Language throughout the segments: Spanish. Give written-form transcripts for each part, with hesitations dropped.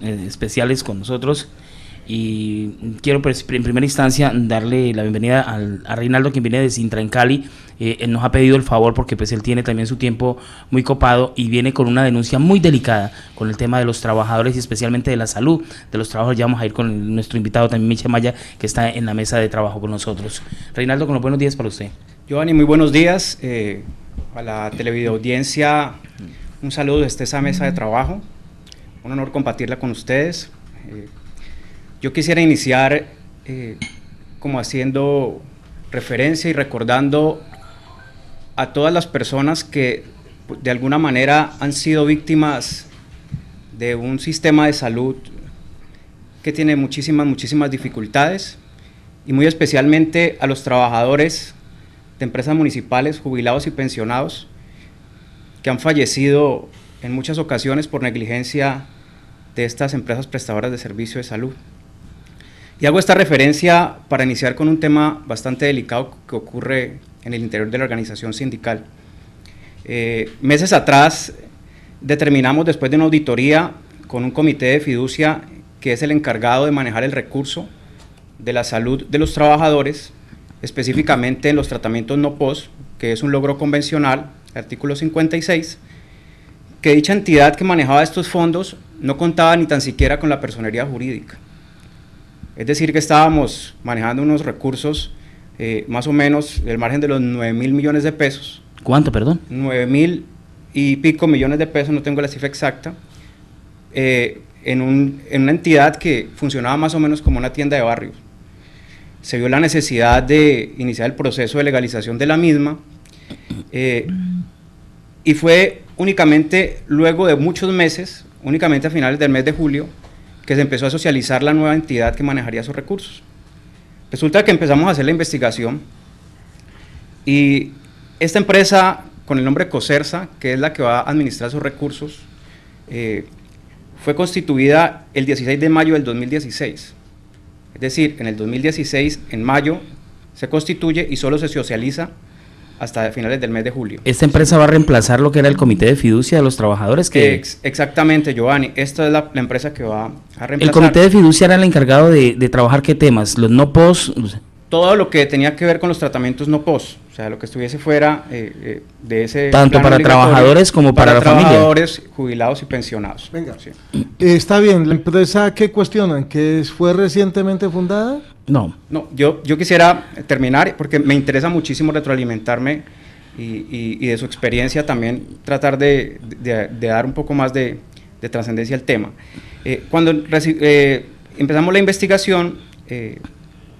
especiales con nosotros. Y quiero en primera instancia darle la bienvenida a Reinaldo, quien viene de Sintra en Cali. Él nos ha pedido el favor porque pues él tiene también su tiempo muy copado y viene con una denuncia muy delicada con el tema de los trabajadores y especialmente de la salud de los trabajadores. Ya vamos a ir con nuestro invitado también, Michel Maya, que está en la mesa de trabajo con nosotros. Reinaldo, con los buenos días para usted. Giovanni, muy buenos días. A la televideoaudiencia, un saludo desde esa mesa de trabajo. Un honor compartirla con ustedes. Yo quisiera iniciar como haciendo referencia y recordando a todas las personas que de alguna manera han sido víctimas de un sistema de salud que tiene muchísimas dificultades, y muy especialmente a los trabajadores de empresas municipales, jubilados y pensionados, que han fallecido en muchas ocasiones por negligencia de estas empresas prestadoras de servicio de salud. Y hago esta referencia para iniciar con un tema bastante delicado que ocurre en el interior de la organización sindical. Meses atrás determinamos, después de una auditoría con un comité de fiducia que es el encargado de manejar el recurso de la salud de los trabajadores, específicamente en los tratamientos no POS, que es un logro convencional, artículo 56, que dicha entidad que manejaba estos fondos no contaba ni tan siquiera con la personería jurídica. Es decir, que estábamos manejando unos recursos más o menos del margen de los 9.000 millones de pesos. ¿Cuánto, perdón? 9.000 y pico millones de pesos, no tengo la cifra exacta, en una entidad que funcionaba más o menos como una tienda de barrio. Se vio la necesidad de iniciar el proceso de legalización de la misma, y fue únicamente luego de muchos meses, únicamente a finales del mes de julio, que se empezó a socializar la nueva entidad que manejaría esos recursos. Resulta que empezamos a hacer la investigación y esta empresa, con el nombre Cocersa, que es la que va a administrar esos recursos, fue constituida el 16 de mayo del 2016. Es decir, en el 2016, en mayo, se constituye y solo se socializa hasta finales del mes de julio. ¿Esta empresa va a reemplazar lo que era el comité de fiducia de los trabajadores? Exactamente, Giovanni. Esta es la empresa que va a reemplazar. ¿El comité de fiducia era el encargado de trabajar qué temas? ¿Los no POS? Todo lo que tenía que ver con los tratamientos no POS, o sea, lo que estuviese fuera de ese... Tanto para trabajadores como para la familia. Trabajadores, jubilados y pensionados. Venga, sí. Está bien, ¿la empresa qué cuestionan? ¿Que fue recientemente fundada? No, yo quisiera terminar, porque me interesa muchísimo retroalimentarme y de su experiencia también tratar de dar un poco más de trascendencia al tema. Cuando empezamos la investigación,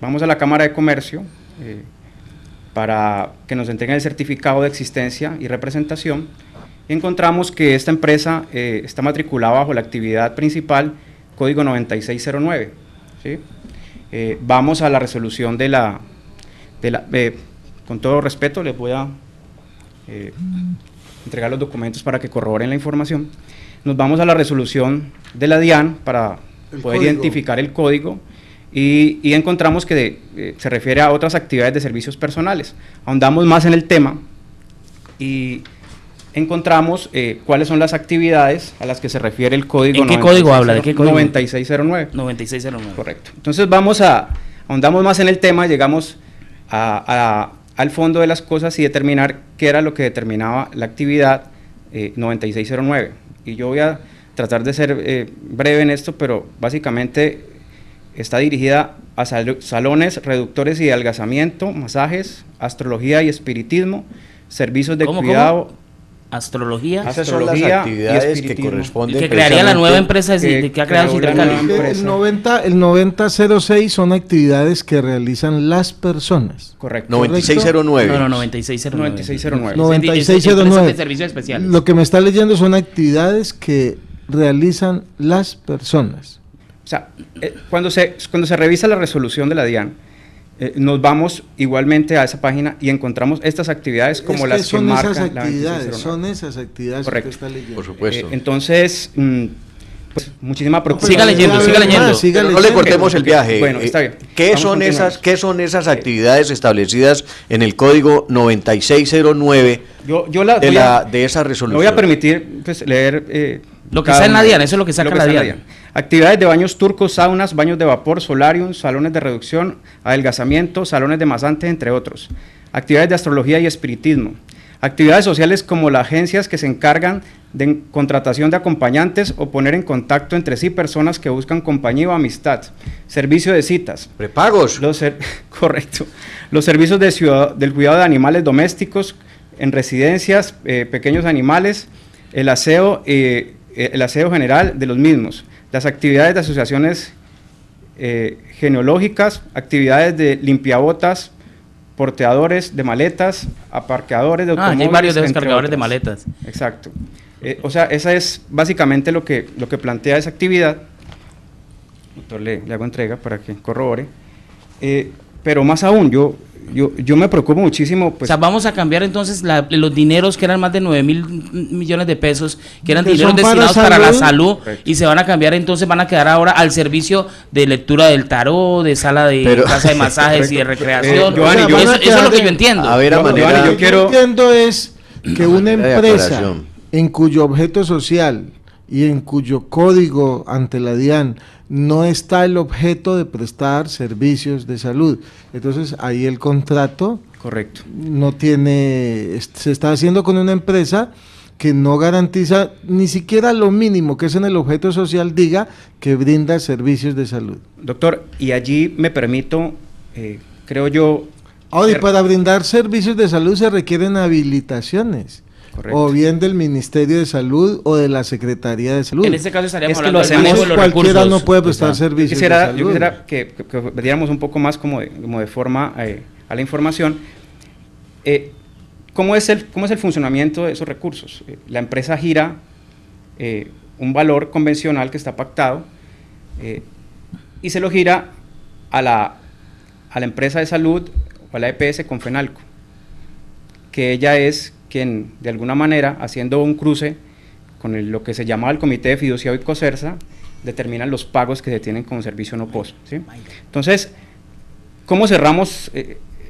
vamos a la Cámara de Comercio para que nos entreguen el certificado de existencia y representación, y encontramos que esta empresa está matriculada bajo la actividad principal código 9609, ¿sí? Vamos a la resolución con todo respeto, les voy a entregar los documentos para que corroboren la información. Nos vamos a la resolución de la DIAN para poder identificar el código y encontramos que se refiere a otras actividades de servicios personales. Ahondamos más en el tema y encontramos cuáles son las actividades a las que se refiere el código. ¿En qué código habla? ¿De qué código? 9609. 9609. Correcto. Entonces ahondamos más en el tema, llegamos al fondo de las cosas y determinar qué era lo que determinaba la actividad 9609. Y yo voy a tratar de ser breve en esto, pero básicamente está dirigida a salones, reductores y de adelgazamiento, masajes, astrología y espiritismo, servicios de cuidado. ¿Cómo? Astrología. Esas son las actividades que corresponden. Y que crearía la nueva empresa que ha creado Sintra Cali. El 9006 son actividades que realizan las personas. Correcto. 9609. No, 9609. 9609. 9609. De servicios especiales. Lo que me está leyendo son actividades que realizan las personas. O sea, cuando se revisa la resolución de la DIAN, nos vamos igualmente a esa página y encontramos estas actividades como las que marcan la 9609. Son esas actividades. Correcto. Que está leyendo. Por supuesto. Entonces, pues, muchísima preocupación. Siga leyendo. Pero no le cortemos el viaje. Bueno, está bien. ¿Qué son esas actividades establecidas en el código 9609 de esa resolución? Me voy a permitir pues, leer Lo que está en la DIAN, eso es lo que saca la DIAN. Actividades de baños turcos, saunas, baños de vapor, solarium, salones de reducción, adelgazamiento, salones de masantes, entre otros. Actividades de astrología y espiritismo. Actividades sociales como las agencias que se encargan de contratación de acompañantes o poner en contacto entre sí personas que buscan compañía o amistad. Servicio de citas. Prepagos. Correcto. Los servicios del cuidado de animales domésticos en residencias, pequeños animales, el aseo general de los mismos. Las actividades de asociaciones genealógicas, actividades de limpiabotas, porteadores de maletas, aparcadores de automóviles. Hay varios descargadores de maletas. Exacto. O sea, esa es básicamente lo que plantea esa actividad. Doctor, le hago entrega para que corrobore. Pero más aún, yo me preocupo muchísimo. Pues, o sea, vamos a cambiar entonces los dineros que eran más de 9.000 millones de pesos, que eran dineros destinados para la salud, y se van a cambiar, entonces van a quedar ahora al servicio de lectura del tarot, de sala de casa de masajes y de recreación. Giovanni, eso es lo que yo entiendo. A ver, Giovanni, yo entiendo es que una empresa en cuyo objeto social y en cuyo código ante la DIAN no está el objeto de prestar servicios de salud. Entonces ahí el contrato correcto no tiene, se está haciendo con una empresa que no garantiza ni siquiera lo mínimo que es en el objeto social, diga que brinda servicios de salud. Doctor, y allí me permito, creo yo... Ahora, y para brindar servicios de salud se requieren habilitaciones. Correcto. O bien del Ministerio de Salud o de la Secretaría de Salud. En este caso estaríamos hablando de los cualquiera recursos. No puede prestar servicios de salud. Yo quisiera que diéramos un poco más como de forma a la información. ¿Cómo es el funcionamiento de esos recursos? La empresa gira un valor convencional que está pactado y se lo gira a la empresa de salud o a la EPS con FENALCO, que ella es quien de alguna manera, haciendo un cruce con lo que se llama el Comité de Fiducia y COSERSA, determinan los pagos que se tienen como servicio no POS, ¿sí? Entonces, ¿cómo cerramos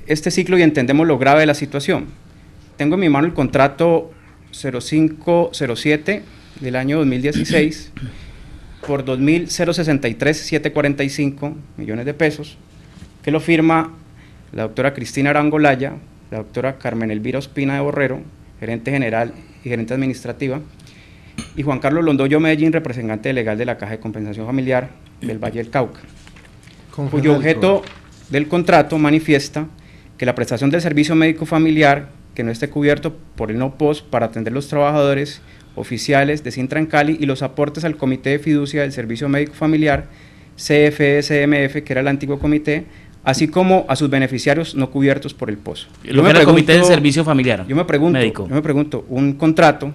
este ciclo y entendemos lo grave de la situación? Tengo en mi mano el contrato 0507 del año 2016 por 2.063.745 millones de pesos, que lo firma la doctora Cristina Arangolaya, la doctora Carmen Elvira Ospina de Borrero, gerente general y gerente administrativa, y Juan Carlos Londoño Medellín, representante legal de la Caja de Compensación Familiar del Valle del Cauca, cuyo objeto del contrato manifiesta que la prestación del servicio médico familiar que no esté cubierto por el no POS para atender los trabajadores oficiales de Sintra en Cali y los aportes al Comité de Fiducia del Servicio Médico Familiar, CFSMF, que era el antiguo comité, así como a sus beneficiarios no cubiertos por el POS. Lo que era el Comité de Servicio Familiar. Yo me pregunto, un contrato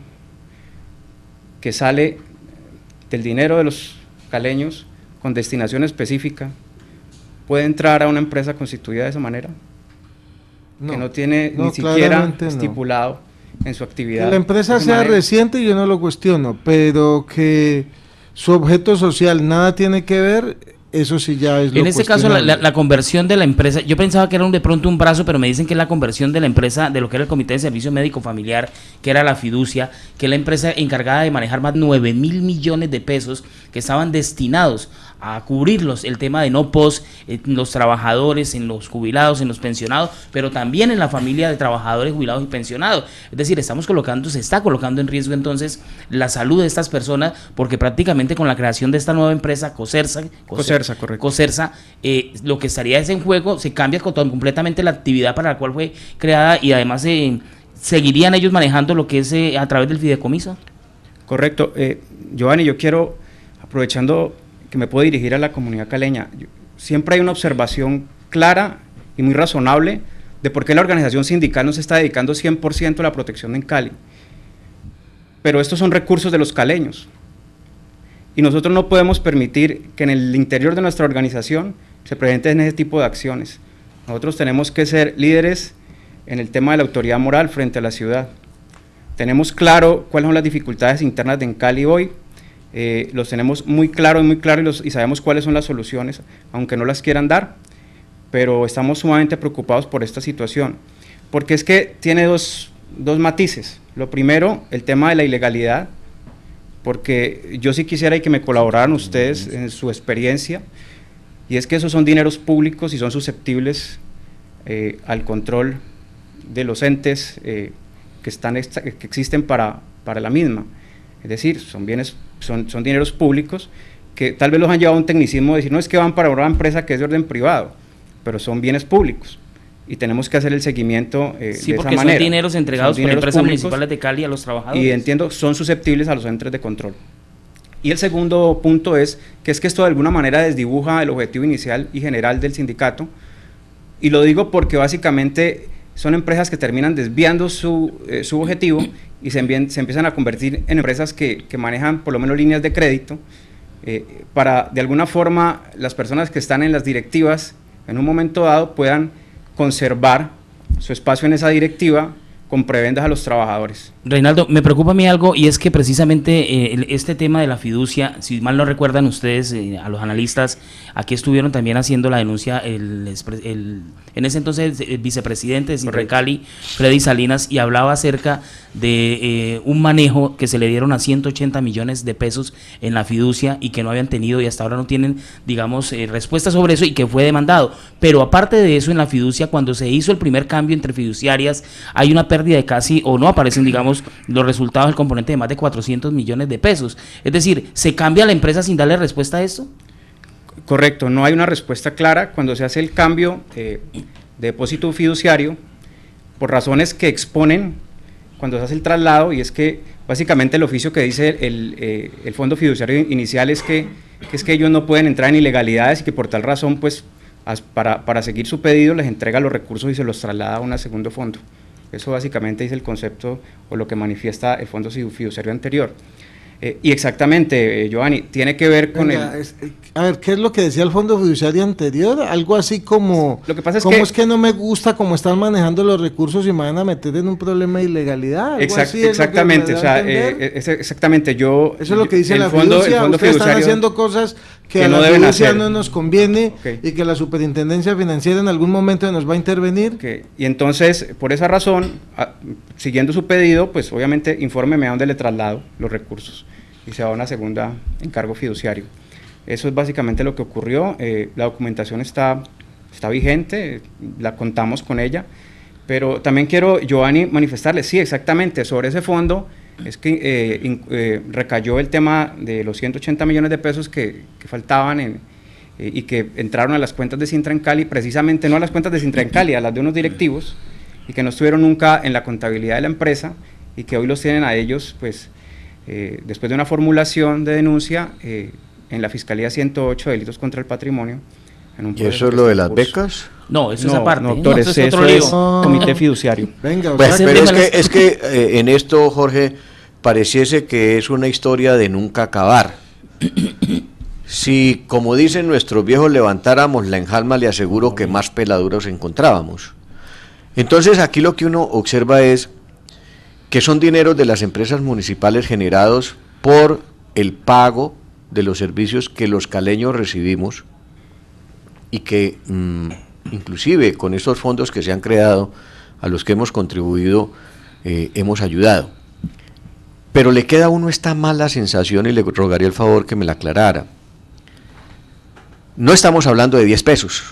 que sale del dinero de los caleños con destinación específica, ¿puede entrar a una empresa constituida de esa manera? No, que no tiene ni siquiera estipulado en su actividad. Que la empresa sea reciente, yo no lo cuestiono, pero que su objeto social nada tiene que ver, eso sí ya es lo en este caso la conversión de la empresa, yo pensaba que era de pronto un brazo, pero me dicen que es la conversión de la empresa, de lo que era el Comité de Servicio Médico Familiar, que era la fiducia, que es la empresa encargada de manejar más de 9.000 millones de pesos que estaban destinados a cubrirlos, el tema de no POS, en los trabajadores, en los jubilados, en los pensionados, pero también en la familia de trabajadores jubilados y pensionados. Es decir, se está colocando en riesgo entonces la salud de estas personas, porque prácticamente con la creación de esta nueva empresa, COSERSA, lo que estaría es en juego, se cambia completamente la actividad para la cual fue creada y además seguirían ellos manejando lo que es a través del fideicomiso. Correcto. Giovanni, yo quiero, aprovechando que me puedo dirigir a la comunidad caleña, siempre hay una observación clara y muy razonable de por qué la organización sindical no se está dedicando 100% a la protección en Cali. Pero estos son recursos de los caleños y nosotros no podemos permitir que en el interior de nuestra organización se presenten ese tipo de acciones. Nosotros tenemos que ser líderes en el tema de la autoridad moral frente a la ciudad. Tenemos claro cuáles son las dificultades internas de Cali hoy, los tenemos muy claro y sabemos cuáles son las soluciones, aunque no las quieran dar, pero estamos sumamente preocupados por esta situación, porque es que tiene dos matices. Lo primero, el tema de la ilegalidad, porque yo sí quisiera que me colaboraran ustedes en su experiencia, y es que esos son dineros públicos y son susceptibles al control de los entes que existen para la misma. Es decir, son dineros públicos que tal vez los han llevado a un tecnicismo de decir, no, es que van para una empresa que es de orden privado, pero son bienes públicos y tenemos que hacer el seguimiento de esa manera. Sí, porque son dineros entregados por empresas municipales de Cali a los trabajadores. Y entiendo, son susceptibles a los entes de control. Y el segundo punto es que esto de alguna manera desdibuja el objetivo inicial y general del sindicato, y lo digo porque básicamente son empresas que terminan desviando su objetivo y se empiezan a convertir en empresas que manejan por lo menos líneas de crédito, para de alguna forma las personas que están en las directivas en un momento dado puedan conservar su espacio en esa directiva con prebendas a los trabajadores. Reinaldo, me preocupa a mí algo, y es que precisamente este tema de la fiducia, si mal no recuerdan ustedes, a los analistas, aquí estuvieron también haciendo la denuncia en ese entonces el vicepresidente de Sintrancali, Freddy Salinas, y hablaba acerca de un manejo que se le dieron a 180 millones de pesos en la fiducia y que no habían tenido y hasta ahora no tienen, digamos, respuesta sobre eso, y que fue demandado. Pero aparte de eso, en la fiducia, cuando se hizo el primer cambio entre fiduciarias, hay una pérdida de casi, o no aparecen, digamos, los resultados del componente de más de 400 millones de pesos. Es decir, ¿se cambia la empresa sin darle respuesta a esto? Correcto, no hay una respuesta clara cuando se hace el cambio de depósito fiduciario, por razones que exponen cuando se hace el traslado, y es que básicamente el oficio que dice el fondo fiduciario inicial es que ellos no pueden entrar en ilegalidades y que por tal razón, pues, para seguir su pedido les entrega los recursos y se los traslada a un segundo fondo. Eso básicamente es el concepto o lo que manifiesta el fondo fiduciario anterior. Y exactamente, Giovanni, tiene que ver con a ver, ¿qué es lo que decía el fondo fiduciario anterior? Algo así como, lo que pasa es que no me gusta cómo están manejando los recursos y me van a meter en un problema de ilegalidad. Exactamente, o sea, exactamente, eso es lo que dice la fiducia, ustedes están haciendo cosas que a no la deben fiducia hacer. no nos conviene, y que la superintendencia financiera en algún momento nos va a intervenir. Y entonces, por esa razón, siguiendo su pedido, pues obviamente infórmeme a dónde le traslado los recursos y se va a una segunda encargo fiduciario. Eso es básicamente lo que ocurrió. La documentación está vigente, la contamos con ella, pero también quiero, Giovanni, manifestarle, sí, exactamente, sobre ese fondo es que recayó el tema de los 180 millones de pesos que faltaban y que entraron a las cuentas de Sintrancali, precisamente no a las cuentas de Sintrancali, a las de unos directivos, y que no estuvieron nunca en la contabilidad de la empresa, y que hoy los tienen a ellos, pues, después de una formulación de denuncia en la Fiscalía 108 de Delitos contra el Patrimonio. ¿Y eso es lo de las becas? No, eso es aparte. No, doctores, eso es otro lío. Comité fiduciario. Venga, bueno, pero es que en esto, Jorge, pareciese que es una historia de nunca acabar. Si, como dicen nuestros viejos, levantáramos la enjalma, le aseguro que más peladuras encontrábamos. Entonces, aquí lo que uno observa es que son dineros de las empresas municipales generados por el pago de los servicios que los caleños recibimos, y que inclusive con estos fondos que se han creado, a los que hemos contribuido, hemos ayudado. Pero le queda a uno esta mala sensación, y le rogaría el favor que me la aclarara. No estamos hablando de 10 pesos.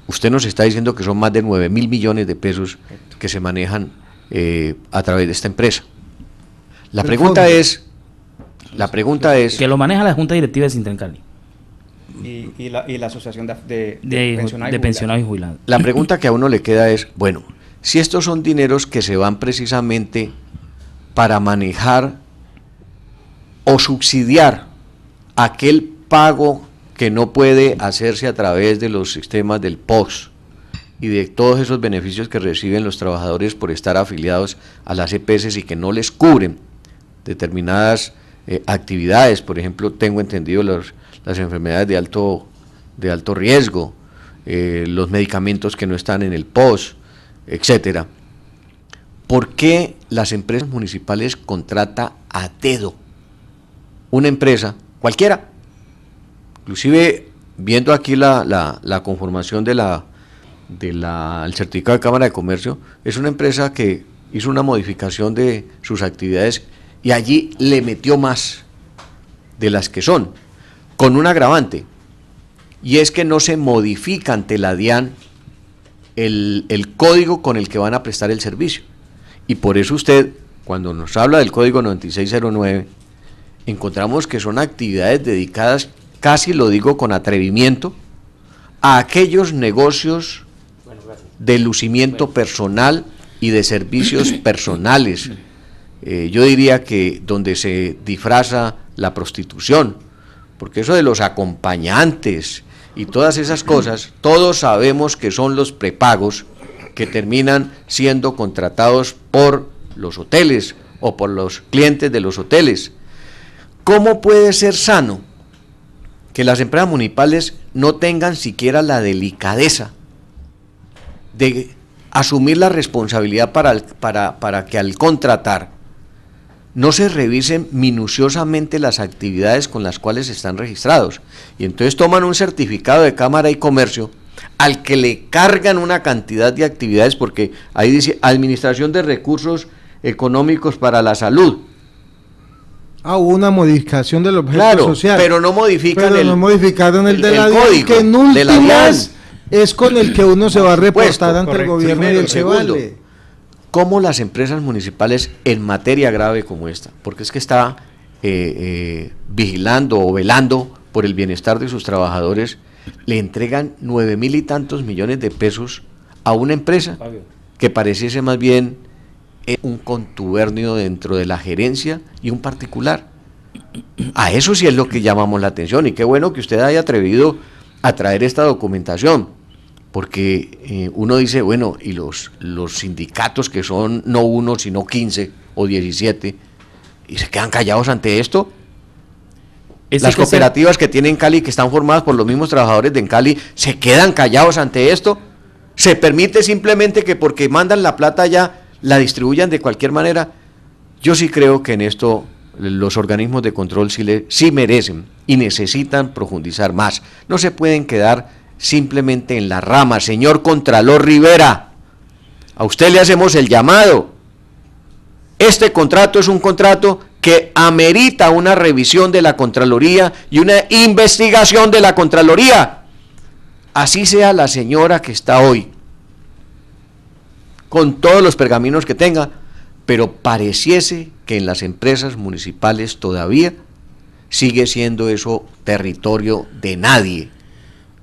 Usted nos está diciendo que son más de 9.000 millones de pesos que se manejan a través de esta empresa. La pregunta es... Que lo maneja la Junta Directiva de Sintrancali. Y la Asociación de Pensionados y Jubilados. La pregunta que a uno le queda es, bueno, si estos son dineros que se van precisamente para manejar o subsidiar aquel pago que no puede hacerse a través de los sistemas del POS y de todos esos beneficios que reciben los trabajadores por estar afiliados a las EPS y que no les cubren determinadas actividades, por ejemplo, tengo entendido las enfermedades de alto riesgo, los medicamentos que no están en el POS, etcétera. ¿Por qué las empresas municipales contrata a dedo una empresa cualquiera? Inclusive viendo aquí la conformación del certificado de Cámara de Comercio, es una empresa que hizo una modificación de sus actividades y allí le metió más de las que son, con un agravante, y es que no se modifica ante la DIAN el código con el que van a prestar el servicio. Y por eso usted, cuando nos habla del código 9609, encontramos que son actividades dedicadas, casi lo digo con atrevimiento, a aquellos negocios de lucimiento personal y de servicios personales. Yo diría que donde se disfraza la prostitución, porque eso de los acompañantes y todas esas cosas, todos sabemos que son los prepagos que terminan siendo contratados por los hoteles o por los clientes de los hoteles. ¿Cómo puede ser sano que las empresas municipales no tengan siquiera la delicadeza de asumir la responsabilidad para que al contratar no se revisen minuciosamente las actividades con las cuales están registrados? Y entonces toman un certificado de Cámara y Comercio al que le cargan una cantidad de actividades, porque ahí dice Administración de Recursos Económicos para la Salud. Hubo una modificación del objeto Claro, social. pero no modifican no modificaron el de la DIAN, código que en de la DIAN. últimas es con el que uno se va a reportar ante correcto. el gobierno. Primero, y el segundo, que vale. ¿Cómo las empresas municipales en materia grave como esta, porque es que está vigilando o velando por el bienestar de sus trabajadores, le entregan 9.000 y tantos millones de pesos a una empresa que pareciese más bien un contubernio dentro de la gerencia y un particular? A eso sí es lo que llamamos la atención, y qué bueno que usted haya atrevido a traer esta documentación, porque uno dice, bueno, y los sindicatos, que son no uno sino 15 o 17, y se quedan callados ante esto. Las cooperativas que tienen Cali, que están formadas por los mismos trabajadores de Encali, se quedan callados ante esto. Se permite simplemente que porque mandan la plata ya la distribuyan de cualquier manera. Yo sí creo que en esto los organismos de control sí merecen y necesitan profundizar más. No se pueden quedar simplemente en la rama. Señor Contralor Rivera, a usted le hacemos el llamado. Este contrato es un contrato que amerita una revisión de la Contraloría y una investigación de la Contraloría. Así sea la señora que está hoy, con todos los pergaminos que tenga, pero pareciese que en las empresas municipales todavía sigue siendo eso territorio de nadie,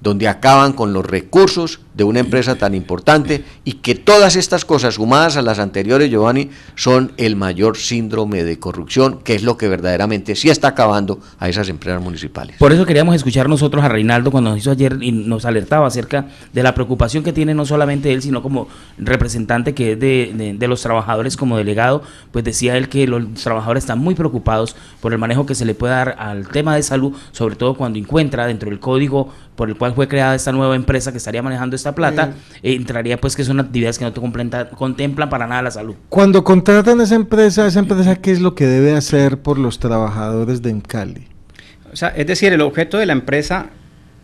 donde acaban con los recursos de una empresa tan importante, y que todas estas cosas sumadas a las anteriores, Giovanni, son el mayor síndrome de corrupción, que es lo que verdaderamente sí está acabando a esas empresas municipales. Por eso queríamos escuchar nosotros a Reinaldo cuando nos hizo ayer y nos alertaba acerca de la preocupación que tiene no solamente él, sino como representante que es de los trabajadores, como delegado. Pues decía él que los trabajadores están muy preocupados por el manejo que se le puede dar al tema de salud, sobre todo cuando encuentra dentro del código por el cual fue creada esta nueva empresa que estaría manejando esta plata, entraría pues que son actividades que no te contemplan para nada la salud. Cuando contratan esa empresa, ¿qué es lo que debe hacer por los trabajadores de Encali? O sea, es decir, el objeto de la empresa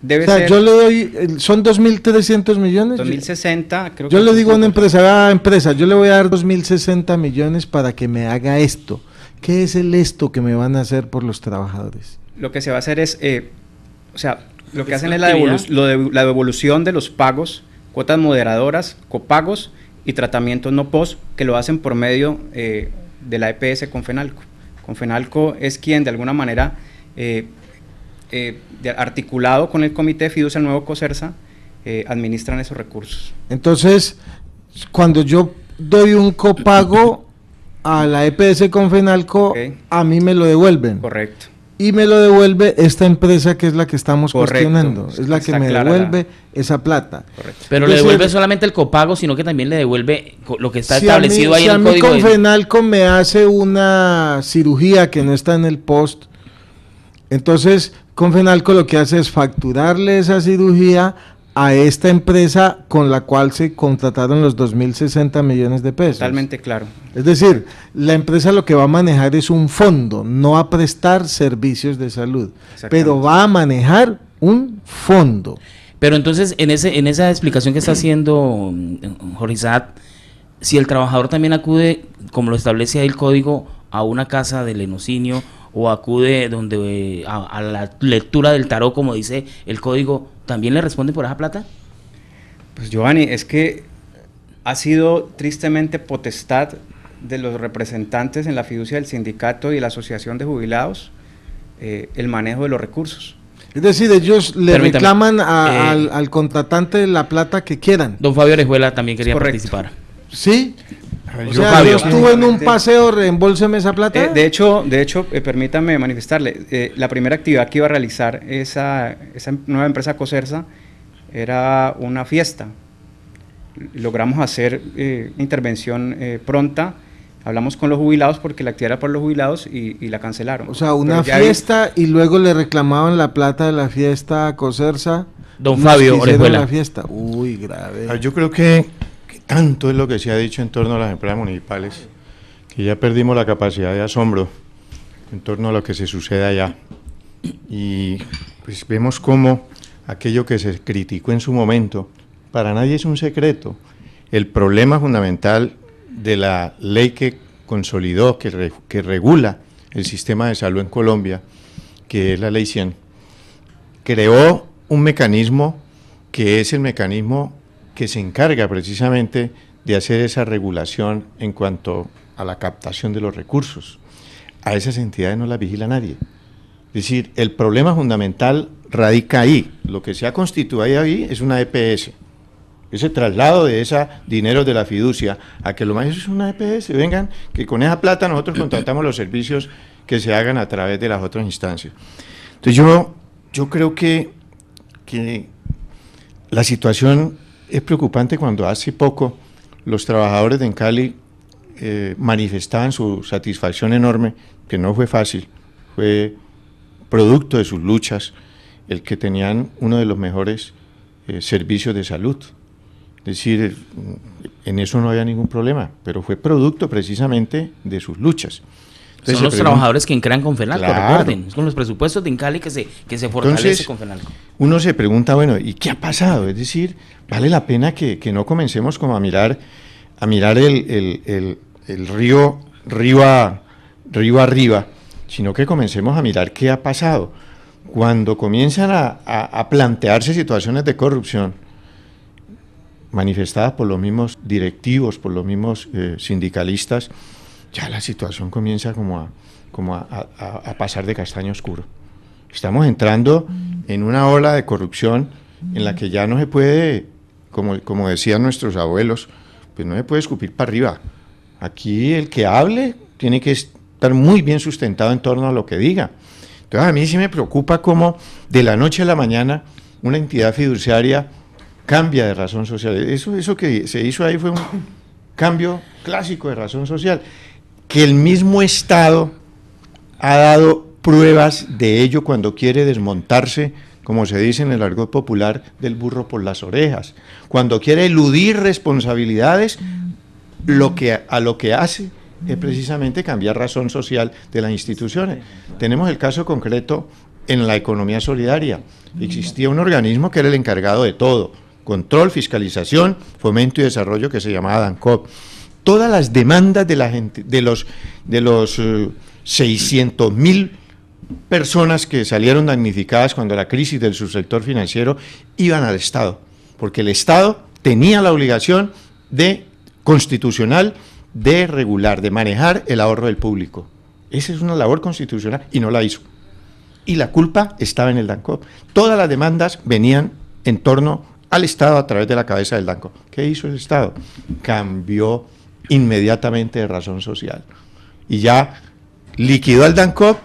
debe ser... yo le doy, son 2.300 millones. 2.060, creo que... Yo le digo a una empresa, yo le voy a dar 2.060 millones para que me haga esto. ¿Qué es el esto que me van a hacer por los trabajadores? Lo que se va a hacer es, lo que hacen es la devolución de los pagos, cuotas moderadoras, copagos y tratamientos no post, que lo hacen por medio de la EPS Confenalco. Confenalco es quien de alguna manera, articulado con el Comité de Fiducia, el nuevo COSERSA, administran esos recursos. Entonces, cuando yo doy un copago a la EPS Confenalco, a mí me lo devuelven. Correcto. Y me lo devuelve esta empresa que es la que estamos cuestionando, es la que me devuelve esa plata. Correcto. Pero le devuelve solamente el copago, sino que también le devuelve lo que está establecido ahí en el código. Si a mí Confenalco me hace una cirugía que no está en el post, entonces Confenalco lo que hace es facturarle esa cirugía a esta empresa con la cual se contrataron los 2.060 millones de pesos. Totalmente claro. Es decir, la empresa lo que va a manejar es un fondo, no a prestar servicios de salud, pero va a manejar un fondo. Pero entonces, en esa explicación que está haciendo Jorge Isaac, si el trabajador también acude, como lo establece ahí el código, a una casa de lenocinio o acude donde a la lectura del tarot, como dice el código, ¿también le responden por esa plata? Pues Giovanni, es que ha sido tristemente potestad de los representantes en la fiducia del sindicato y la asociación de jubilados el manejo de los recursos. Es decir, ellos le reclaman al contratante la plata que quieran. Don Fabio Orejuela también quería participar. ¿Sí? O sea, yo estuve en un paseo, reembolseme esa plata. De hecho, permítame manifestarle, la primera actividad que iba a realizar esa nueva empresa Cocersa era una fiesta. Logramos hacer intervención pronta, hablamos con los jubilados porque la actividad era por los jubilados y la cancelaron. O sea, una fiesta y luego le reclamaban la plata de la fiesta a Cocersa. Don Fabio Orejuela. La fiesta. Uy, grave. Yo creo que tanto es lo que se ha dicho en torno a las empresas municipales, que ya perdimos la capacidad de asombro en torno a lo que se sucede allá. Y pues vemos cómo aquello que se criticó en su momento, para nadie es un secreto. El problema fundamental de la ley que consolidó, que regula el sistema de salud en Colombia, que es la Ley 100, creó un mecanismo que es el mecanismo que se encarga precisamente de hacer esa regulación en cuanto a la captación de los recursos. A esas entidades no las vigila nadie. Es decir, el problema fundamental radica ahí. Lo que se ha constituido ahí es una EPS. Ese traslado de ese dinero de la fiducia a que lo más es una EPS, vengan, que con esa plata nosotros contratamos los servicios que se hagan a través de las otras instancias. Entonces yo creo que la situación es preocupante cuando hace poco los trabajadores de Encali manifestaban su satisfacción enorme, que no fue fácil, fue producto de sus luchas, el que tenían uno de los mejores servicios de salud. Es decir, en eso no había ningún problema, pero fue producto precisamente de sus luchas. Entonces, son los trabajadores que crean Confenalco, claro. Recuerden, es con los presupuestos de Encali que se fortalece. Entonces, Confenalco. Uno se pregunta, bueno, ¿y qué ha pasado? Es decir, vale la pena que no comencemos como a mirar el río arriba, sino que comencemos a mirar qué ha pasado. Cuando comienzan a plantearse situaciones de corrupción manifestadas por los mismos directivos, por los mismos sindicalistas, ya la situación comienza como a pasar de castaño oscuro. Estamos entrando en una ola de corrupción en la que ya no se puede, como decían nuestros abuelos, pues no se puede escupir para arriba. Aquí el que hable tiene que estar muy bien sustentado en torno a lo que diga. Entonces a mí sí me preocupa cómo de la noche a la mañana una entidad fiduciaria cambia de razón social. Eso que se hizo ahí fue un cambio clásico de razón social, que el mismo Estado ha dado pruebas de ello cuando quiere desmontarse, como se dice en el argot popular, del burro por las orejas, cuando quiere eludir responsabilidades, a lo que hace es precisamente cambiar razón social de las instituciones. Tenemos el caso concreto en la economía solidaria. Existía un organismo que era el encargado de todo: control, fiscalización, fomento y desarrollo, que se llamaba DANCOP. Todas las demandas de la gente, de los 600.000 personas que salieron damnificadas cuando la crisis del subsector financiero, iban al Estado, porque el Estado tenía la obligación constitucional de regular, de manejar el ahorro del público. Esa es una labor constitucional y no la hizo. Y la culpa estaba en el DANCOP. Todas las demandas venían en torno al Estado a través de la cabeza del DANCOP. ¿Qué hizo el Estado? Cambió inmediatamente de razón social y ya liquidó al DANCOP,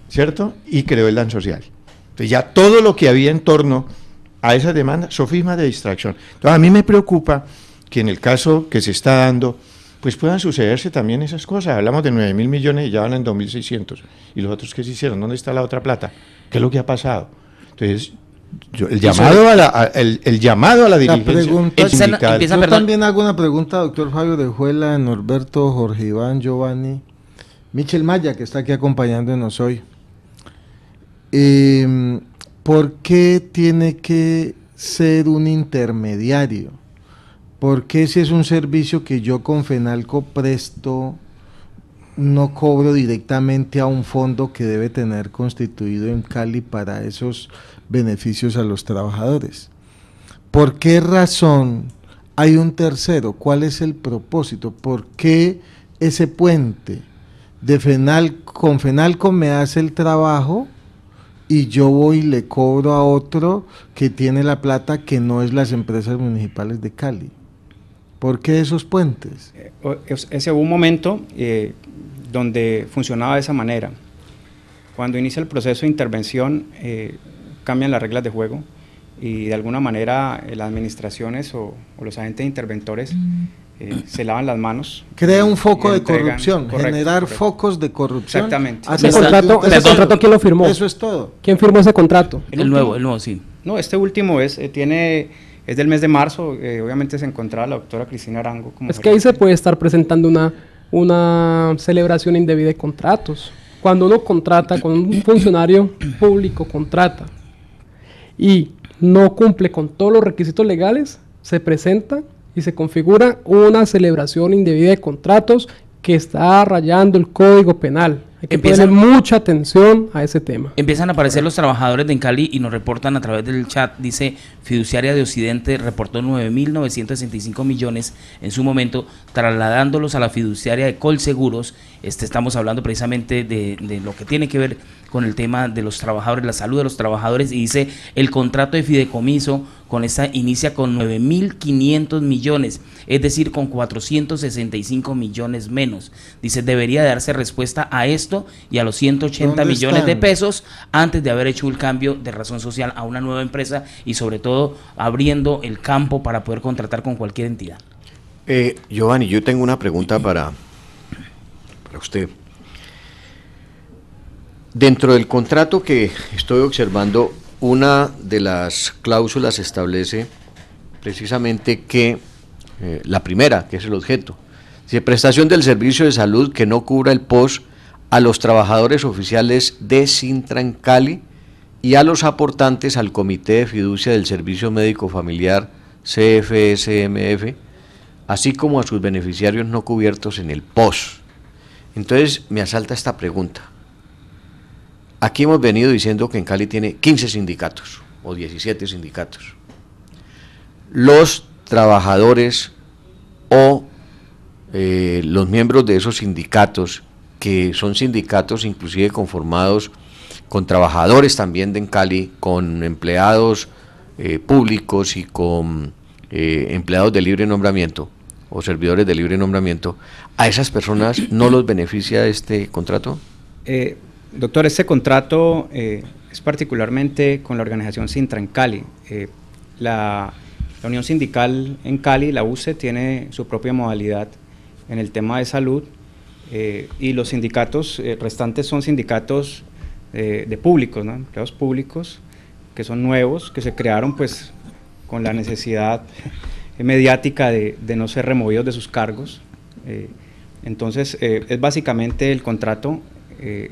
¿cierto? Y creó el DAN social. Entonces ya todo lo que había en torno a esas demandas, sofismas de distracción. Entonces a mí me preocupa que en el caso que se está dando, pues puedan sucederse también esas cosas. Hablamos de 9.000 millones y ya van en 2.600. ¿Y los otros qué se hicieron? ¿Dónde está la otra plata? ¿Qué es lo que ha pasado? Entonces, el llamado a la dirigencia sindical. Yo también hago una pregunta, doctor Fabio Orejuela, Norberto, Jorge Iván, Giovanni, Michel Maya, que está aquí acompañándonos hoy. ¿Por qué tiene que ser un intermediario? ¿Por qué si es un servicio que yo con Confenalco presto, no cobro directamente a un fondo que debe tener constituido en Cali para esos beneficios a los trabajadores? ¿Por qué razón hay un tercero? ¿Cuál es el propósito? ¿Por qué ese puente de Fenalco me hace el trabajo y yo voy y le cobro a otro que tiene la plata que no es las empresas municipales de Cali? ¿Por qué esos puentes? Ese hubo un momento donde funcionaba de esa manera. Cuando inicia el proceso de intervención, cambian las reglas de juego y de alguna manera las administraciones o los agentes interventores se lavan las manos. Crea un foco de corrupción, generar focos de corrupción. Exactamente. ¿Ese contrato quién lo firmó? Eso es todo. ¿Quién firmó ese contrato? El nuevo, sí. No, este último es del mes de marzo, obviamente se encontraba la doctora Cristina Arango. Como es que ahí se puede estar presentando una celebración indebida de contratos. Cuando uno contrata, cuando un funcionario público contrata y no cumple con todos los requisitos legales, se presenta y se configura una celebración indebida de contratos que está rayando el Código Penal. Hay que poner mucha atención a ese tema. Empiezan a aparecer los trabajadores de Cali y nos reportan a través del chat, dice, Fiduciaria de Occidente reportó 9.965 millones en su momento, trasladándolos a la fiduciaria de Colseguros. Estamos hablando precisamente de lo que tiene que ver con el tema de los trabajadores, la salud de los trabajadores, y dice, el contrato de fideicomiso con esta inicia con 9.500 millones, es decir, con 465 millones menos. Dice, debería darse respuesta a esto y a los 180 millones de pesos antes de haber hecho el cambio de razón social a una nueva empresa y sobre todo abriendo el campo para poder contratar con cualquier entidad. Giovanni, yo tengo una pregunta para usted. Dentro del contrato que estoy observando, una de las cláusulas establece precisamente que la primera, que es el objeto, dice prestación del servicio de salud que no cubra el POS a los trabajadores oficiales de Sintran Cali y a los aportantes al Comité de Fiducia del Servicio Médico Familiar CFSMF, así como a sus beneficiarios no cubiertos en el POS. Entonces me asalta esta pregunta. Aquí hemos venido diciendo que en Cali tiene 15 sindicatos o 17 sindicatos. Los trabajadores o los miembros de esos sindicatos, que son sindicatos inclusive conformados con trabajadores también de en Cali, con empleados públicos y con empleados de libre nombramiento o servidores de libre nombramiento, ¿a esas personas no los beneficia este contrato? Doctor, este contrato es particularmente con la organización Sintran Cali. La Unión Sindical en Cali, la UCE, tiene su propia modalidad en el tema de salud y los sindicatos restantes son sindicatos de públicos, ¿no? Empleados públicos que son nuevos, que se crearon pues con la necesidad mediática de no ser removidos de sus cargos. Entonces es básicamente el contrato.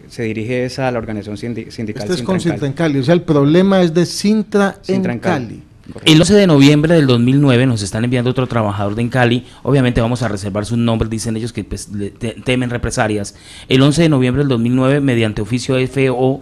Se dirige a la organización sindical. Esto es con Sintra en Cali, o sea, el problema es de Sintra en Cali. Correcto. El 11 de noviembre del 2009 nos están enviando otro trabajador de en Cali, obviamente vamos a reservar sus nombres, dicen ellos que pues, temen represalias. El 11 de noviembre del 2009, mediante oficio FOGJ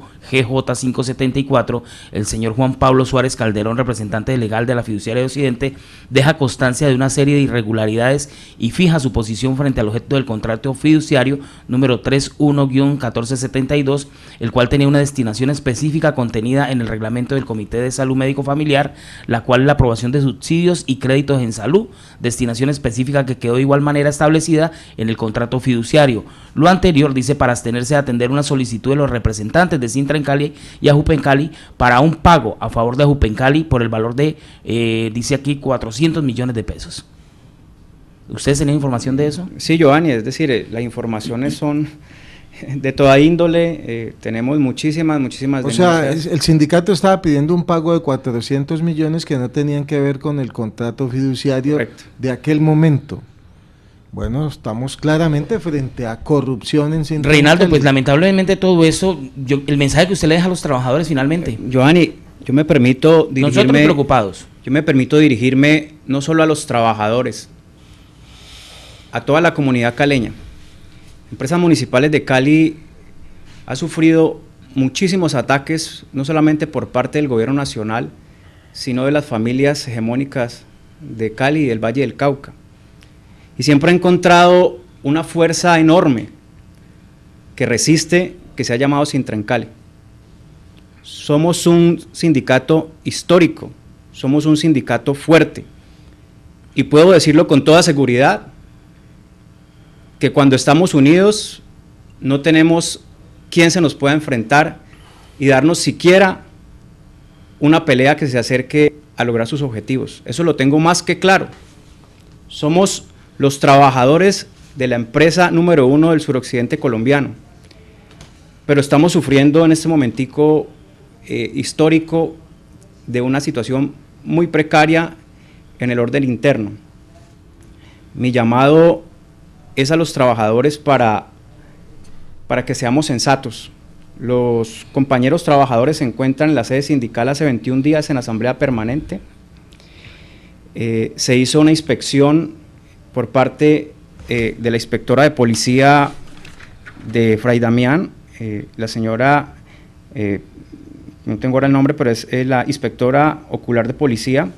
574, el señor Juan Pablo Suárez Calderón, representante legal de la Fiduciaria de Occidente, deja constancia de una serie de irregularidades y fija su posición frente al objeto del contrato fiduciario número 31-1472, el cual tenía una destinación específica contenida en el reglamento del Comité de Salud Médico Familiar, la cual es la aprobación de subsidios y créditos en salud, destinación específica que quedó de igual manera establecida en el contrato fiduciario. Lo anterior dice para abstenerse de atender una solicitud de los representantes de Sintra en Cali y Ajupe en Cali para un pago a favor de Ajupe en Cali por el valor de, dice aquí, 400 millones de pesos. ¿Ustedes tienen información de eso? Sí, Giovanni, es decir, las informaciones son de toda índole, tenemos muchísimas denuncias. O sea, el sindicato estaba pidiendo un pago de 400 millones que no tenían que ver con el contrato fiduciario. Correcto. De aquel momento. Bueno, estamos claramente frente a corrupción en Sintra. Reinaldo, pues lamentablemente todo eso, el mensaje que usted le deja a los trabajadores finalmente. Giovanni, yo me permito dirigirme. Nosotros preocupados. Yo me permito dirigirme no solo a los trabajadores, a toda la comunidad caleña. Empresas Municipales de Cali ha sufrido muchísimos ataques, no solamente por parte del gobierno nacional, sino de las familias hegemónicas de Cali y del Valle del Cauca. Y siempre ha encontrado una fuerza enorme que resiste, que se ha llamado Sintrancali. Somos un sindicato histórico, somos un sindicato fuerte, y puedo decirlo con toda seguridad, que cuando estamos unidos no tenemos quien se nos pueda enfrentar y darnos siquiera una pelea que se acerque a lograr sus objetivos. Eso lo tengo más que claro. Somos los trabajadores de la empresa número 1 del suroccidente colombiano, pero estamos sufriendo en este momentico histórico de una situación muy precaria en el orden interno. Mi llamado es a los trabajadores para que seamos sensatos. Los compañeros trabajadores se encuentran en la sede sindical hace 21 días en asamblea permanente. Se hizo una inspección por parte de la inspectora de policía de Fray Damián, la señora, no tengo ahora el nombre, pero es la inspectora ocular de policía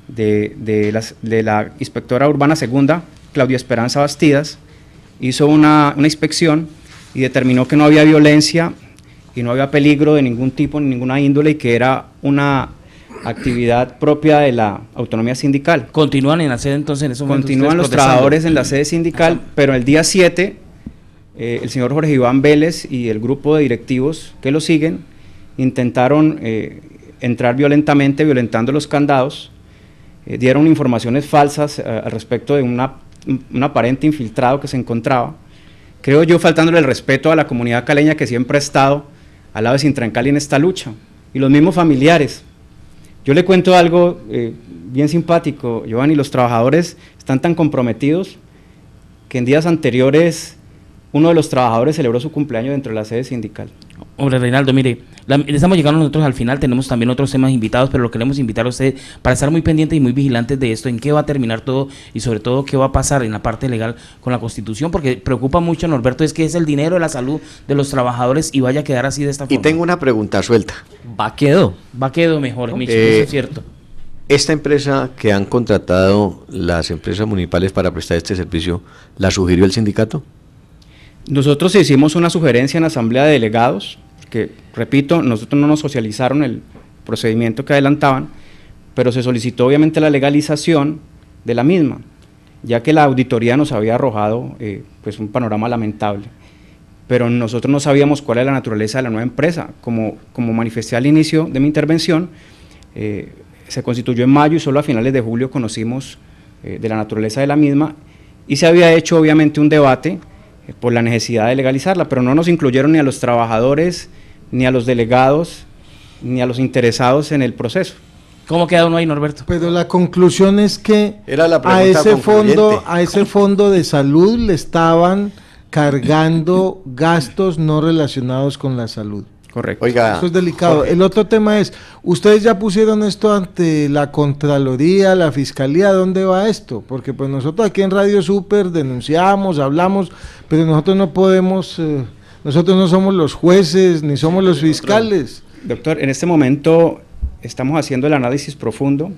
de la inspectora urbana segunda, Claudia Esperanza Bastidas, hizo una inspección y determinó que no había violencia y no había peligro de ningún tipo, ni ninguna índole, y que era una actividad propia de la autonomía sindical. ¿Continúan en la sede entonces en esos momentos? Continúan los trabajadores en la sede sindical, pero el día 7, el señor Jorge Iván Vélez y el grupo de directivos que lo siguen intentaron entrar violentamente, violentando los candados, dieron informaciones falsas al respecto de un aparente infiltrado que se encontraba, creo yo, faltándole el respeto a la comunidad caleña que siempre ha estado al lado de Sintrancali en esta lucha, y los mismos familiares. Yo le cuento algo bien simpático, Giovanni. Los trabajadores están tan comprometidos que en días anteriores uno de los trabajadores celebró su cumpleaños dentro de la sede sindical. Hombre, Reinaldo, mire, estamos llegando nosotros al final, tenemos también otros temas invitados, pero lo queremos invitar a usted para estar muy pendientes y muy vigilantes de esto, en qué va a terminar todo y sobre todo qué va a pasar en la parte legal con la Constitución, porque preocupa mucho, Norberto, es que es el dinero de la salud de los trabajadores y vaya a quedar así de esta forma. Y tengo una pregunta suelta. Va quedó mejor, Micho, eso es cierto. Esta empresa que han contratado las empresas municipales para prestar este servicio, ¿la sugirió el sindicato? Nosotros hicimos una sugerencia en la asamblea de delegados, que, repito, nosotros no nos socializaron el procedimiento que adelantaban, pero se solicitó obviamente la legalización de la misma, ya que la auditoría nos había arrojado pues un panorama lamentable. Pero nosotros no sabíamos cuál era la naturaleza de la nueva empresa. Como manifesté al inicio de mi intervención, se constituyó en mayo y solo a finales de julio conocimos de la naturaleza de la misma, y se había hecho obviamente un debate por la necesidad de legalizarla, pero no nos incluyeron ni a los trabajadores, ni a los delegados, ni a los interesados en el proceso. ¿Cómo queda uno ahí, Norberto? Pero la conclusión es que era la a ese fondo de salud le estaban cargando gastos no relacionados con la salud. Correcto. Oiga, eso es delicado. Jorge. El otro tema es, ustedes ya pusieron esto ante la Contraloría, la Fiscalía, ¿dónde va esto? Porque pues nosotros aquí en Radio Super denunciamos, hablamos, pero nosotros no podemos, nosotros no somos los jueces, ni somos los fiscales. Doctor, en este momento estamos haciendo el análisis profundo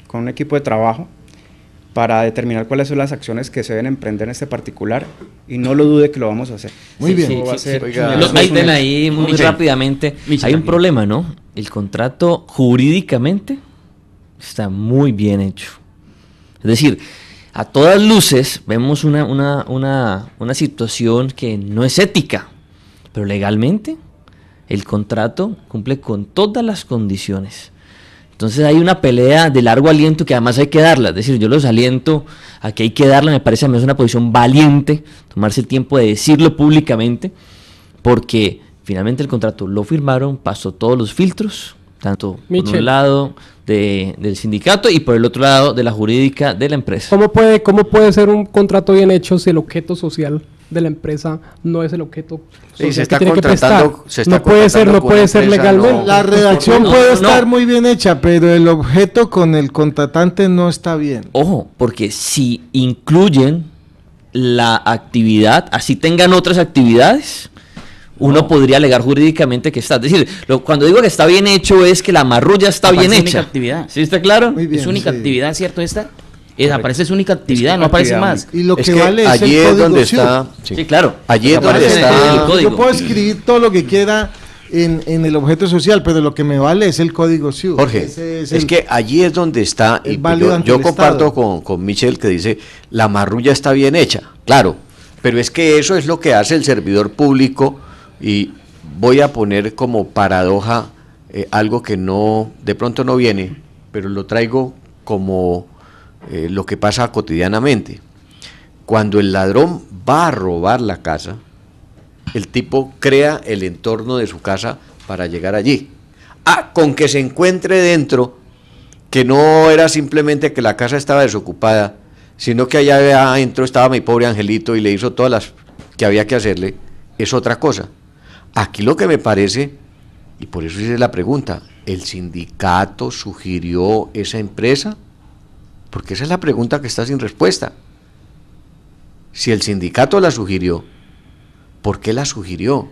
con un equipo de trabajo para determinar cuáles son las acciones que se deben emprender en este particular, y no lo dude que lo vamos a hacer. Muy bien. Ahí muy rápidamente, hay un problema, ¿no? El contrato jurídicamente está muy bien hecho. Es decir, a todas luces vemos una situación que no es ética, pero legalmente el contrato cumple con todas las condiciones. Entonces hay una pelea de largo aliento que además hay que darla, es decir, yo los aliento a que hay que darla, me parece a mí es una posición valiente, tomarse el tiempo de decirlo públicamente, porque finalmente el contrato lo firmaron, pasó todos los filtros, tanto por un lado del sindicato y por el otro lado de la jurídica de la empresa. ¿Cómo puede ser un contrato bien hecho si el objeto social de la empresa no es el objeto social se está que tiene que prestar? No puede ser legalmente. No, la redacción puede estar muy bien hecha, pero el objeto con el contratante no está bien. Ojo, porque si incluyen la actividad, así tengan otras actividades, uno podría alegar jurídicamente que está. Es decir, cuando digo que está bien hecho es que la marrulla está bien hecha. Es única actividad. ¿Sí está claro? Muy bien, es única sí. actividad, ¿cierto? Esta aparece, es única actividad, no aparece más. Y lo Es que que vale es allí el es código donde SIU. está. Sí, claro. Allí es donde Aparece en está. el código. Yo puedo escribir todo lo que quiera en el objeto social, pero lo que me vale es el código SIU. Jorge, Ese es que allí es donde está, el y válido ante yo el comparto Estado. con Michel, que dice, la marrulla está bien hecha, claro, pero es que eso es lo que hace el servidor público, y voy a poner como paradoja algo que de pronto no viene, pero lo traigo como lo que pasa cotidianamente. Cuando el ladrón va a robar la casa, el tipo crea el entorno de su casa para llegar allí. Con que se encuentre dentro, que no era simplemente que la casa estaba desocupada, sino que allá adentro estaba mi pobre angelito y le hizo todas las que había que hacerle, es otra cosa. Aquí lo que me parece, y por eso hice la pregunta, ¿el sindicato sugirió esa empresa? Porque esa es la pregunta que está sin respuesta. Si el sindicato la sugirió, ¿por qué la sugirió?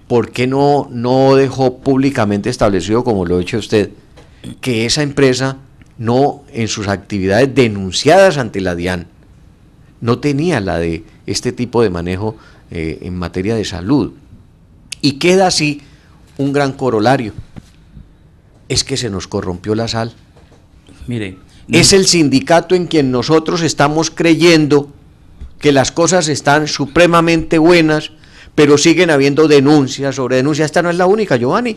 ¿Por qué no dejó públicamente establecido, como lo ha hecho usted, que esa empresa no, en sus actividades denunciadas ante la DIAN, no tenía la de este tipo de manejo en materia de salud? Y queda así un gran corolario, es que se nos corrompió la sal. Mire, Es el sindicato en quien nosotros estamos creyendo que las cosas están supremamente buenas, pero siguen habiendo denuncias sobre denuncias. Esta no es la única, Giovanni.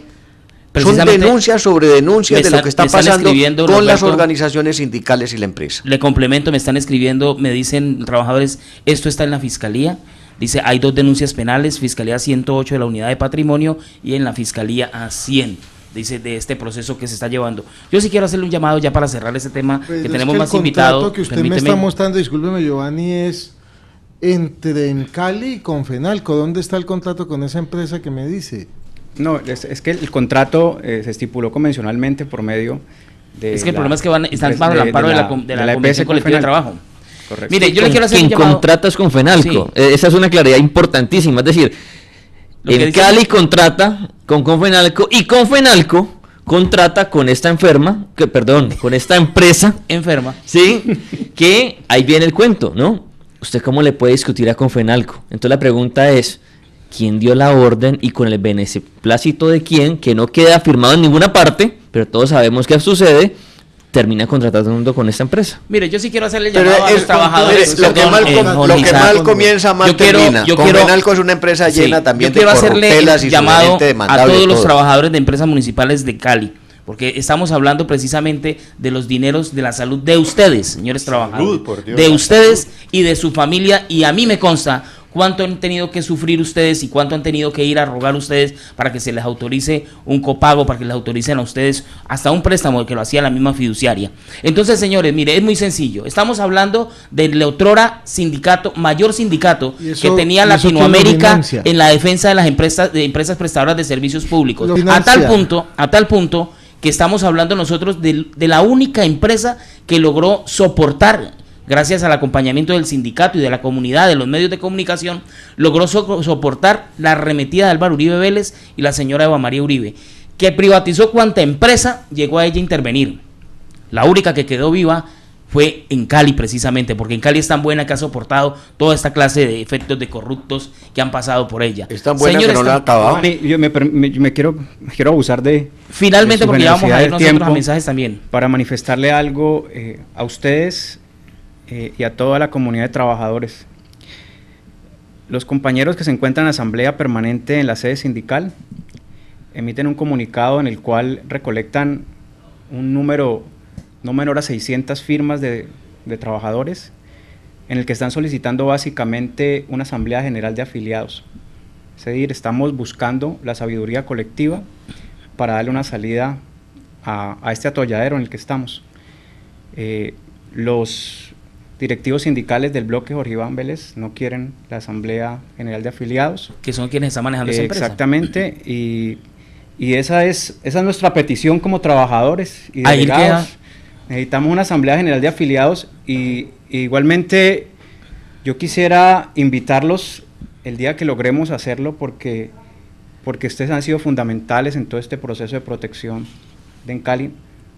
Son denuncias sobre denuncias de lo que está pasando con las organizaciones sindicales y la empresa. Le complemento, me están escribiendo, me dicen trabajadores, esto está en la Fiscalía. Dice, hay 2 denuncias penales, Fiscalía 108 de la Unidad de Patrimonio y en la Fiscalía A100. Dice, de este proceso que se está llevando. Yo sí quiero hacerle un llamado ya para cerrar ese tema, Pues que tenemos el más invitados. contrato que usted me está mostrando, discúlpeme Giovanni, es entre Encali y Confenalco. ¿Dónde está el contrato con esa empresa que me dice? No, es que el contrato se estipuló convencionalmente por medio de... Es que el problema es que están bajo el amparo de la Convención Colectiva de Trabajo. Correcto. Mire, yo le quiero hacer un quien llamado. contrata es Confenalco. Sí. Esa es una claridad importantísima. Es decir, en Cali contrata con Confenalco y Confenalco contrata con esta con esta empresa Enferma. sí, que ahí viene el cuento, ¿no? ¿Usted cómo le puede discutir a Confenalco? Entonces la pregunta es, ¿quién dio la orden y con el beneplácito de quién? Que no queda firmado en ninguna parte, pero todos sabemos que sucede, termina contratando con esta empresa. Mire, yo sí quiero hacerle llamado a los trabajadores. Lo que mal comienza, mal termina. Confenalco es una empresa llena también de corruptelas y llamado demandable a todos los trabajadores de empresas municipales de Cali, porque estamos hablando precisamente de los dineros de la salud de ustedes, señores trabajadores, por Dios, de ustedes y de su familia, y a mí me consta cuánto han tenido que sufrir ustedes y cuánto han tenido que ir a rogar ustedes para que se les autorice un copago, para que les autoricen a ustedes hasta un préstamo que lo hacía la misma fiduciaria. Entonces, señores, mire, es muy sencillo. Estamos hablando del otrora sindicato, mayor sindicato que tenía Latinoamérica en la defensa de las empresas prestadoras de servicios públicos. A tal punto que estamos hablando nosotros de la única empresa que logró soportar, gracias al acompañamiento del sindicato y de la comunidad, de los medios de comunicación, logró soportar la arremetida de Álvaro Uribe Vélez y la señora Eva María Uribe, que privatizó cuanta empresa llegó a ella a intervenir. La única que quedó viva fue en Cali, precisamente, porque en Cali es tan buena que ha soportado toda esta clase de efectos de corruptos que han pasado por ella. Es tan buena que no la ha acabado. Yo me quiero abusar de... Finalmente, porque ya vamos a ir nosotros a mensajes también. Para manifestarle algo a ustedes y a toda la comunidad de trabajadores. Los compañeros que se encuentran en asamblea permanente en la sede sindical emiten un comunicado en el cual recolectan un número no menor a 600 firmas de trabajadores, en el que están solicitando básicamente una asamblea general de afiliados. Es decir, estamos buscando la sabiduría colectiva para darle una salida a este atolladero en el que estamos. Los directivos sindicales del bloque Jorge Iván Vélez no quieren la Asamblea General de Afiliados. Que son quienes están manejando esa empresa. Exactamente, y esa es nuestra petición como trabajadores y delegados. Necesitamos una Asamblea General de Afiliados y igualmente Yo quisiera invitarlos el día que logremos hacerlo porque ustedes han sido fundamentales en todo este proceso de protección de Cali,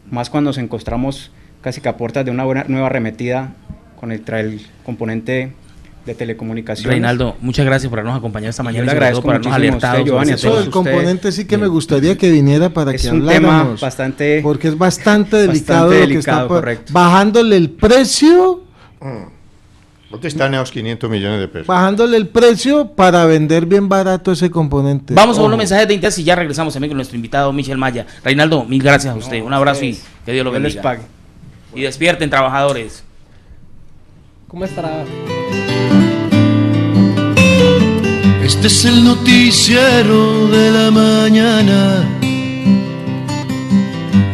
más cuando nos encontramos casi que a puertas de una nueva arremetida con el componente de telecomunicaciones. Reinaldo, muchas gracias por habernos acompañado esta mañana. Yo le agradezco por habernos alertado. Eso del componente sí que me gustaría que viniera para que habláramos. Es un tema bastante... Porque es bastante delicado, lo que está correcto. Bajándole el precio... ¿Dónde están esos 500 millones de pesos? Bajándole el precio para vender bien barato ese componente. Vamos a unos mensajes de interés y ya regresamos también con nuestro invitado Michel Maya. Reinaldo, mil gracias a usted. Un abrazo y que Dios lo bendiga. Les pague. Y despierten, trabajadores. ¿Cómo estará? Este es el noticiero de la mañana,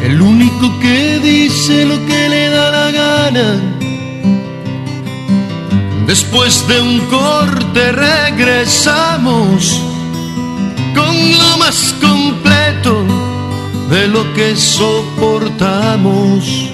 el único que dice lo que le da la gana. Después de un corte regresamos con lo más completo de lo que soportamos.